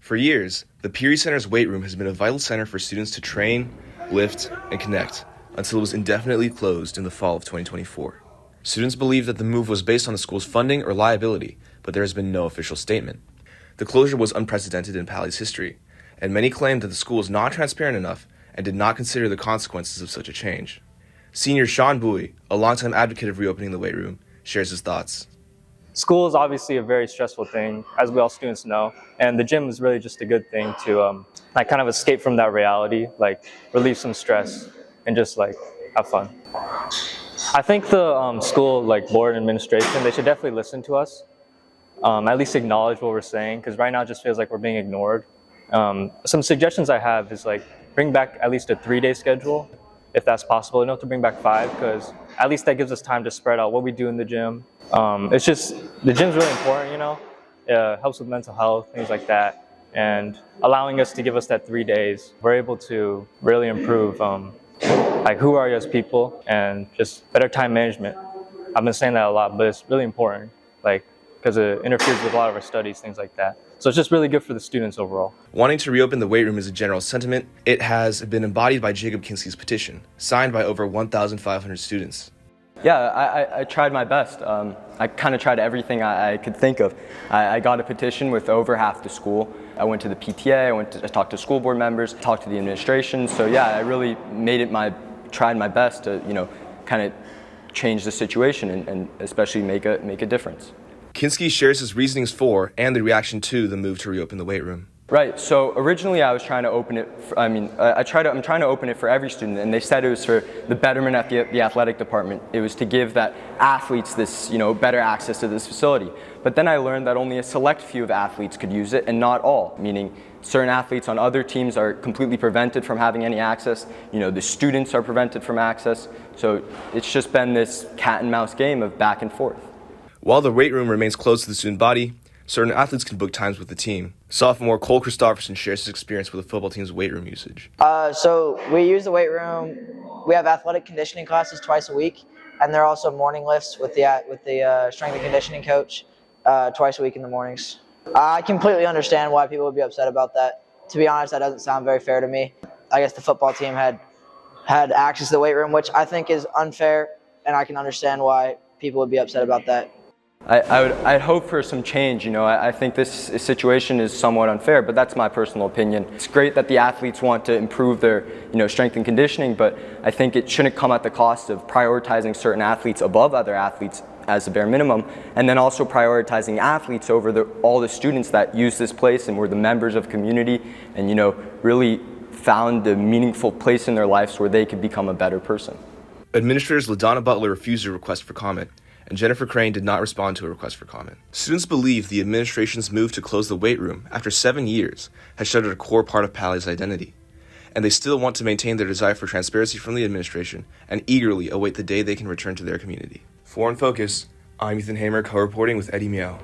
For years, the Peary Center's weight room has been a vital center for students to train, lift, and connect until it was indefinitely closed in the fall of 2024. Students believe that the move was based on the school's funding or liability, but there has been no official statement. The closure was unprecedented in Paly's history, and many claim that the school was not transparent enough and did not consider the consequences of such a change. Senior Sean Bowie, a longtime advocate of reopening the weight room, shares his thoughts. School is obviously a very stressful thing, as we all students know, and the gym is really just a good thing to kind of escape from that reality, relieve some stress and just have fun. I think the school board and administration, they should definitely listen to us, at least acknowledge what we're saying, because right now it just feels like we're being ignored. Some suggestions I have is bring back at least a 3-day schedule, if that's possible. You don't have to bring back 5, because at least that gives us time to spread out what we do in the gym. It's just, the gym's really important, it helps with mental health, things like that. And allowing us to give us that 3 days, we're able to really improve who are you as people and just better time management. I've been saying that a lot, but it's really important, because it interferes with a lot of our studies, things like that. So it's just really good for the students overall. Wanting to reopen the weight room is a general sentiment. It has been embodied by Jacob Kinski's petition, signed by over 1,500 students. Yeah, I tried my best. I kind of tried everything I could think of. I got a petition with over half the school. I went to the PTA, I talked to school board members, talked to the administration. So yeah, I really tried my best to, kind of change the situation and especially make a difference. Kinski shares his reasonings for and the reaction to the move to reopen the weight room. Right, so originally I was trying to open it, I'm trying to open it for every student, and they said it was for the betterment of the athletic department. It was to give that athletes this, better access to this facility. But then I learned that only a select few of athletes could use it and not all, meaning certain athletes on other teams are completely prevented from having any access. The students are prevented from access. So it's just been this cat and mouse game of back and forth. While the weight room remains closed to the student body, certain athletes can book times with the team. Sophomore Cole Christopherson shares his experience with the football team's weight room usage. So we use the weight room. We have athletic conditioning classes twice a week, and there are also morning lifts with the strength and conditioning coach twice a week in the mornings. I completely understand why people would be upset about that. To be honest, that doesn't sound very fair to me. I guess the football team had access to the weight room, which I think is unfair, and I can understand why people would be upset about that. I'd hope for some change. I think this situation is somewhat unfair, but that's my personal opinion. It's great that the athletes want to improve their strength and conditioning, but I think it shouldn't come at the cost of prioritizing certain athletes above other athletes as a bare minimum, and then also prioritizing athletes over all the students that use this place and were the members of community and really found a meaningful place in their lives where they could become a better person. Administrators LaDonna Butler refused a request for comment, and Jennifer Crane did not respond to a request for comment. Students believe the administration's move to close the weight room after 7 years has shuttered a core part of Paly's identity, and they still want to maintain their desire for transparency from the administration and eagerly await the day they can return to their community. For In Focus, I'm Ethan Hamer, co-reporting with Eddie Meow.